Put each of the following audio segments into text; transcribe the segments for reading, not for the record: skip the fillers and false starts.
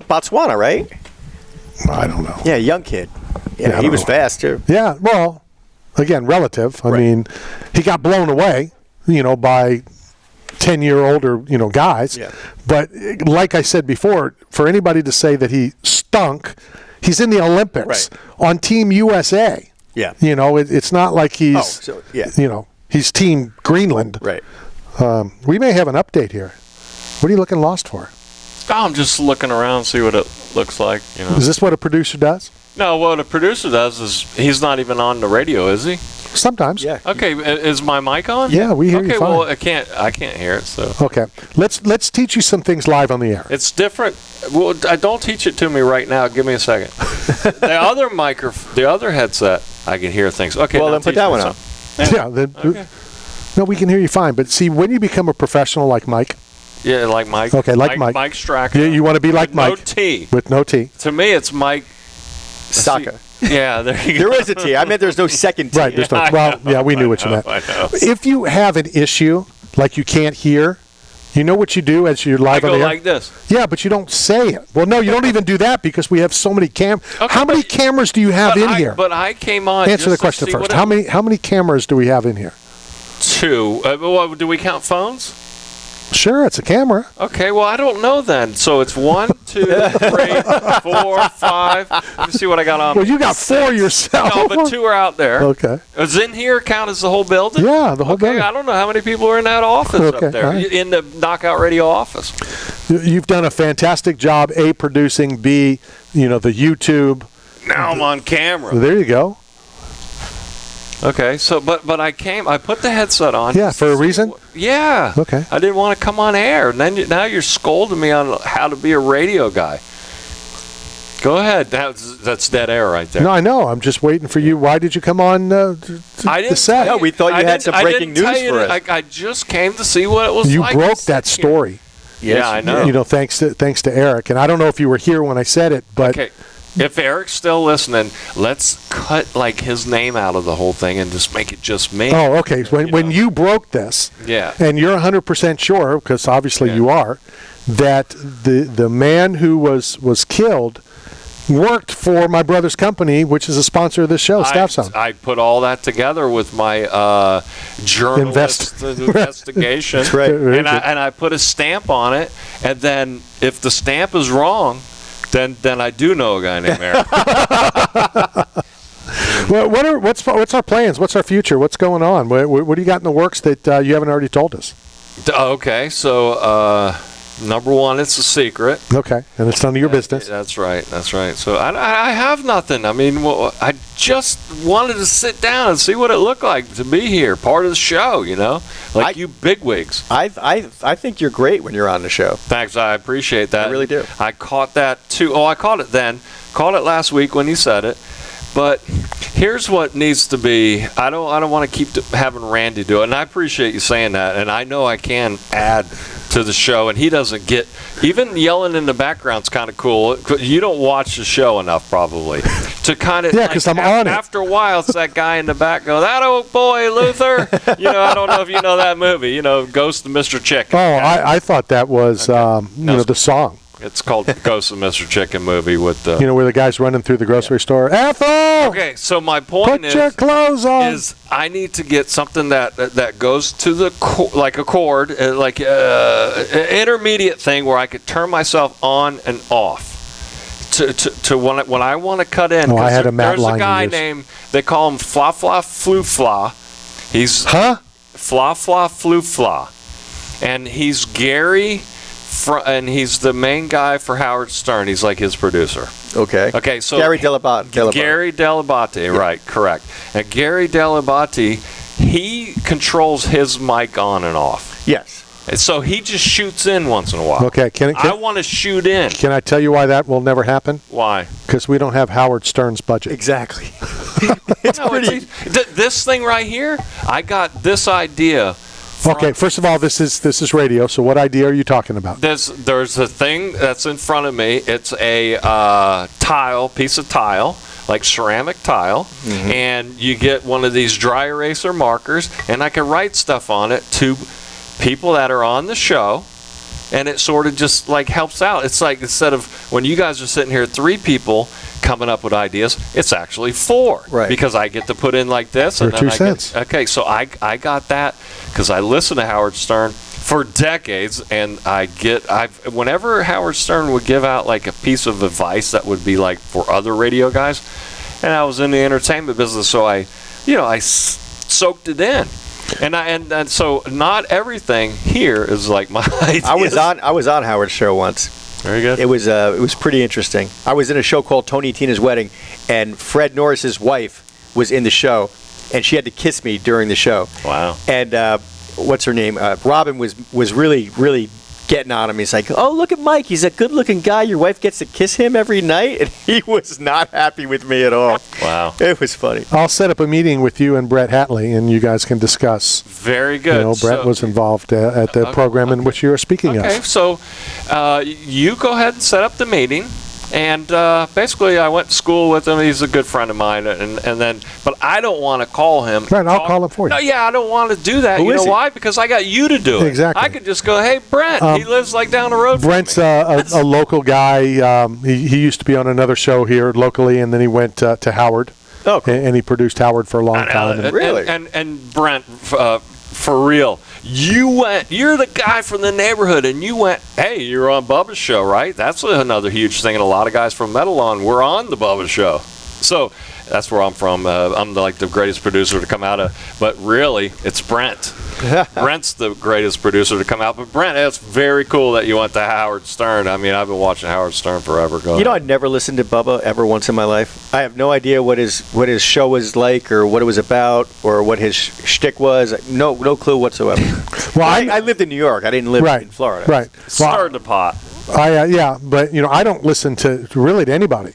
Botswana, right? I don't know. Yeah, young kid. Yeah, he was fast too. Yeah, well, again, relative. I mean, he got blown away, by 10-year-older, guys. Yeah. But like I said before, for anybody to say that he stunk, he's in the Olympics on Team USA. Yeah. It's not like he's, he's Team Greenland. Right. We may have an update here. What are you looking lost for? Oh, I'm just looking around, see what it looks like. Is this what a producer does? No, what a producer does is he's not even on the radio, is he? Sometimes. Yeah. Okay, is my mic on? Yeah, we hear you fine. Okay, well, I can't hear it, so. Okay, let's teach you some things live on the air. It's different. Well, don't teach it to me right now. Give me a second. The other headset, I can hear things. Okay, well, then put that one on. Yeah. No, we can hear you fine. But see, when you become a professional like Mike. Yeah, like Mike. Okay, like Mike. Mike Straka. Yeah, you want to be like Mike. No T. With no T. To me, it's Mike. Straka. Yeah, there you go. There is a T. I meant there's no second T. Right, there's no. Well, yeah, we knew what you meant. I know. If you have an issue, like you can't hear, you know what you do as you're live on the air? I go like this. Yeah, but you don't say it. Well, no, you don't even do that because we have so many Okay, how many cameras do you have in here? But I came on. Answer the question first. How many cameras do we have in here? 2. Well, do we count phones? Sure, it's a camera. Okay, well, I don't know then. So it's 1, 2, 3, 4, 5. Let me see what I got on. Well, you got 4 yourself. No, but 2 are out there. Okay. Does in here count as the whole building? Yeah, the whole building. I don't know how many people are in that office up there, in the Knockout Radio office. You've done a fantastic job, A, producing, B, the YouTube. Now I'm on camera. There you go. Okay, so but I put the headset on. Yeah, for a reason? Yeah. Okay. I didn't want to come on air. And then now you're scolding me on how to be a radio guy. Go ahead. That's dead air right there. No, I know. I'm just waiting for you. Why did you come on the set? No, we thought you had some breaking news for us. I just came to see what it was you like. You broke that story. Yes, yeah, I know. Thanks to Eric. And I don't know if you were here when I said it, but... Okay. If Eric's still listening, let's cut his name out of the whole thing and just make it just me. Oh, okay. When you broke this, and you're 100% sure, because obviously you are, that the man who was killed worked for my brother's company, which is a sponsor of this show, Staff Zone. I put all that together with my journalist investigation, That's right. and I put a stamp on it, and then if the stamp is wrong, then I do know a guy named Eric. Well, what's our plans? What's our future? What's going on? What do you got in the works that you haven't already told us? Okay, so number one, it's a secret. Okay, and it's none of your business. That's right. So I have nothing. I mean, I just wanted to sit down and see what it looked like to be here, part of the show. Like you bigwigs. I think you're great when you're on the show. Thanks, I appreciate that. I really do. I caught that too. Oh, I caught it then. Caught it last week when you said it. But here's what needs to be. I don't want to keep having Randy do it, and I appreciate you saying that. And I know I can add to the show, and he doesn't get even yelling in the background's kind of cool. You don't watch the show enough, probably, to kind of because I'm on it. After a while, it's that guy in the back going, "That old boy Luther." I don't know if you know that movie. Ghost of Mr. Chicken. Oh, I thought that was the song. It's called Ghost of Mr. Chicken movie with the... where the guy's running through the grocery store. Ethel! Okay, so my point Put your clothes on. is I need to get something that goes to the like a cord, like an intermediate thing where I could turn myself on and off. To when I want to cut in. I had a There's a guy named, they call him Fla Fla Flu Fla. He's... Fla Fla Flu Fla. And he's Gary... and he's the main guy for Howard Stern. He's like his producer. Okay, so Gary Dell'Abate. Gary Dell'Abate, right, correct. And Gary Dell'Abate, he controls his mic on and off. Yes. And so he just shoots in once in a while. Okay, I want to shoot in. Can I tell you why that will never happen? Why? Because we don't have Howard Stern's budget. Exactly. This thing right here, I got this idea. Okay, first of all, this is radio, so what idea are you talking about? There's a thing that's in front of me. It's a piece of tile, like ceramic tile, and you get one of these dry eraser markers, and I can write stuff on it to people that are on the show, and it sort of just like helps out. It's like instead of when you guys are sitting here 3 people coming up with ideas, it's actually 4, right? Because I get to put in like this, and then 2 cents. Okay, so I got that because I listen to Howard Stern for decades, and whenever Howard Stern would give out like a piece of advice that would be like for other radio guys, and I was in the entertainment business, so I soaked it in. And so not everything here is like my ideas. I was on Howard's show once. Very good. It was pretty interesting. I was in a show called Tony and Tina's Wedding, and Fred Norris's wife was in the show, and she had to kiss me during the show. Wow. And what's her name? Robin was really, really getting on him. He's like, "Oh, look at Mike. He's a good-looking guy. Your wife gets to kiss him every night." And he was not happy with me at all. Wow. It was funny. I'll set up a meeting with you and Brent Hatley, and you guys can discuss. Very good. Brent was involved at the program in which you were speaking of. Okay, so you go ahead and set up the meeting. And basically, I went to school with him. He's a good friend of mine, but I don't want to call him. Right, I'll call him for you. No, yeah, I don't want to do that. You know why? Because I got you to do it. Exactly. I could just go, "Hey, Brent, he lives like down the road." Brent's a local guy. He used to be on another show here locally, and then he went to Howard. Oh, cool. And he produced Howard for a long time. Really? And Brent, for real. You're the guy from the neighborhood, and you went, "Hey, you're on Bubba's show, right?" That's another huge thing, and a lot of guys from Meadowlawn were on the Bubba show. So that's where I'm from. I'm like the greatest producer to come out of, but really, it's Brent. Brent's the greatest producer to come out, but Brent, it's very cool that you went to Howard Stern. I mean, I've been watching Howard Stern forever. I'd never listened to Bubba ever once in my life. I have no idea what his show was like, or what it was about, or what his shtick was. No clue whatsoever. Well, I lived in New York. I didn't live in Florida. Right. Stirred the pot. But I don't listen to anybody,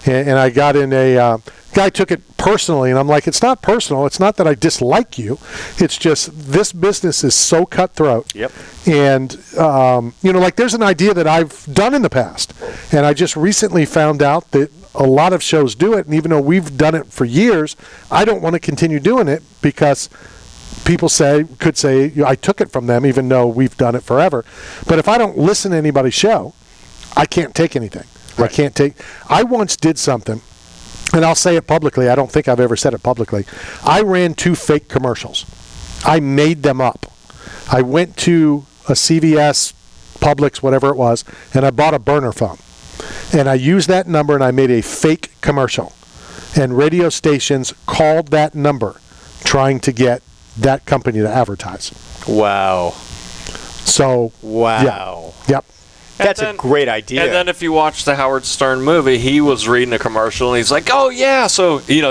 and I got in a. Guy took it personally, and I'm like, it's not personal. It's not that I dislike you. It's just this business is so cutthroat. Yep. And, like there's an idea that I've done in the past, and I just recently found out that a lot of shows do it, and even though we've done it for years, I don't want to continue doing it because people could say I took it from them, even though we've done it forever. But if I don't listen to anybody's show, I can't take anything. Right. I once did something. And I'll say it publicly. I don't think I've ever said it publicly. I ran 2 fake commercials. I made them up. I went to a CVS, Publix, whatever it was, and I bought a burner phone. And I used that number, and I made a fake commercial. And radio stations called that number trying to get that company to advertise. Wow. So, wow. Yeah. Yep. That's a great idea. And then if you watch the Howard Stern movie, he was reading a commercial, and he's like, "Oh yeah," so he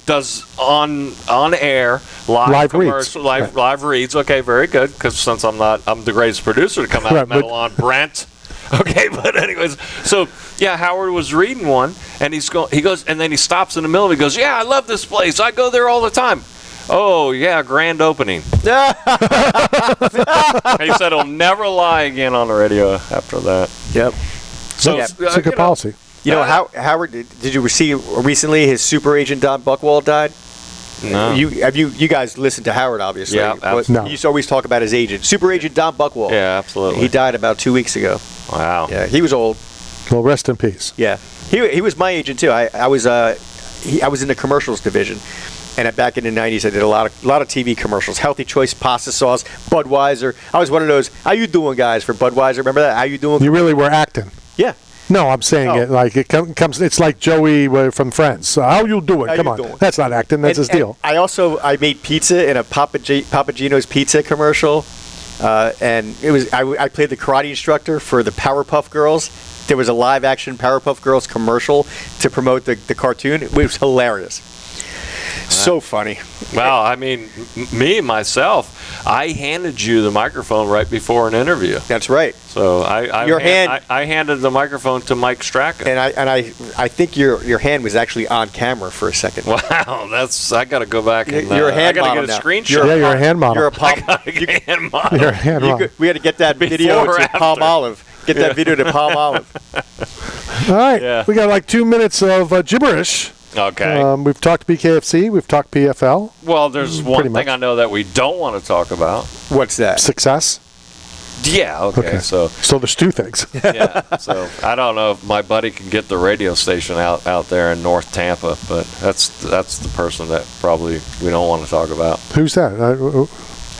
does on air live reads. Live reads. Okay, very good. Because since I'm the greatest producer to come out of Meadowlawn, Brent. Okay, but anyways, so yeah, Howard was reading one, and he goes, and then he stops in the middle. He goes, "Yeah, I love this place. I go there all the time." Oh, yeah, grand opening. He said he'll never lie again on the radio after that. Yep. So it's a good policy. Howard, did you see recently his super agent Don Buchwald died? No. You guys listened to Howard, obviously. Yeah, absolutely. No. You used to always talk about his agent, super agent Don Buchwald. Yeah, absolutely. He died about 2 weeks ago. Wow. Yeah, he was old. Well, rest in peace. Yeah, he was my agent too. I was in the commercials division. And back in the 90s, I did a lot of TV commercials. Healthy Choice pasta sauce, Budweiser. I was one of those, "How you doing, guys?" for Budweiser. Remember that? "How you doing?" You really were acting. Yeah. No, I'm saying it like it comes. It's like Joey from Friends. So how you doing? Come on, that's not acting. That's his deal. I made pizza in a Papa Gino's pizza commercial, and it was I played the karate instructor for the Powerpuff Girls. There was a live action Powerpuff Girls commercial to promote the cartoon. It was hilarious. So funny. Well, I mean, myself, I handed you the microphone right before an interview. That's right. So I handed the microphone to Mike Straka. And I think your hand was actually on camera for a second. Wow, I got to go back and you're a hand I got to model get a now. screenshot. You're a hand model. You're a palm. Hand model. You're a hand model. We had to get that video to Palm Olive. Get that video to Palm Olive. All right. We got like 2 minutes of gibberish. Okay. We've talked BKFC. We've talked PFL. Well, there's one thing I know that we don't want to talk about. What's that? Success. Yeah. Okay. So there's two things. Yeah. So I don't know if my buddy can get the radio station out there in North Tampa, but that's the person that probably we don't want to talk about. Who's that?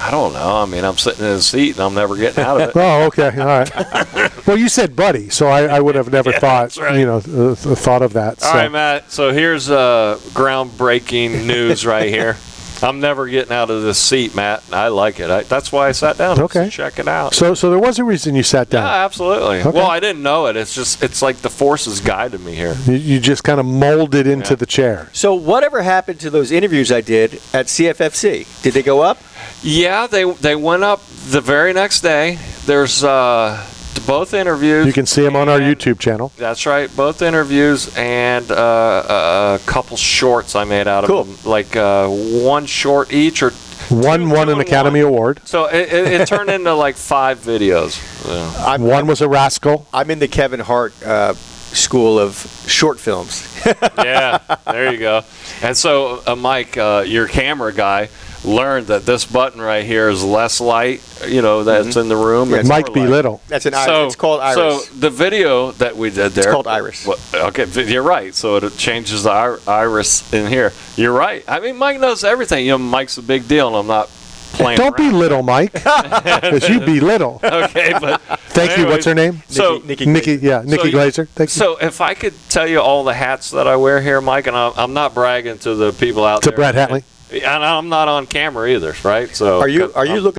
I don't know. I mean, I'm sitting in a seat and I'm never getting out of it. Oh, okay. All right. Well, you said buddy, so I would have never thought, right. Thought of that. All right, Matt. So here's groundbreaking news right here. I'm never getting out of this seat, Matt. I like it. That's why I sat down. Okay. To check it out. So there was a reason you sat down. Yeah, absolutely. Okay. Well, I didn't know it. It's like the forces guided me here. You just kind of molded into the chair. So whatever happened to those interviews I did at CFFC? Did they go up? Yeah, they went up the very next day. There's both interviews. You can see them on our YouTube channel. That's right. Both interviews and a couple shorts I made out of them. Like one short each or One won an Academy Award. So it turned into like 5 videos. Yeah. One was a rascal. I'm in the Kevin Hart school of short films. Yeah, there you go. And so, Mike, your camera guy, learned that this button right here is less light, that's in the room. Yeah, Mike B. Little. That's an iris. It's called iris. So the video that we did there. It's called iris. Okay, you're right. So it changes the iris in here. You're right. I mean, Mike knows everything. Mike's a big deal, and I'm not playing Don't around. belittle Mike, because you belittle. Okay, but Thank you. What's her name? So Nikki Glazer. Thank you. So if I could tell you all the hats that I wear here, Mike, and I'm not bragging to the people out there. To Brent Hatley. And I'm not on camera either, right? So are you looking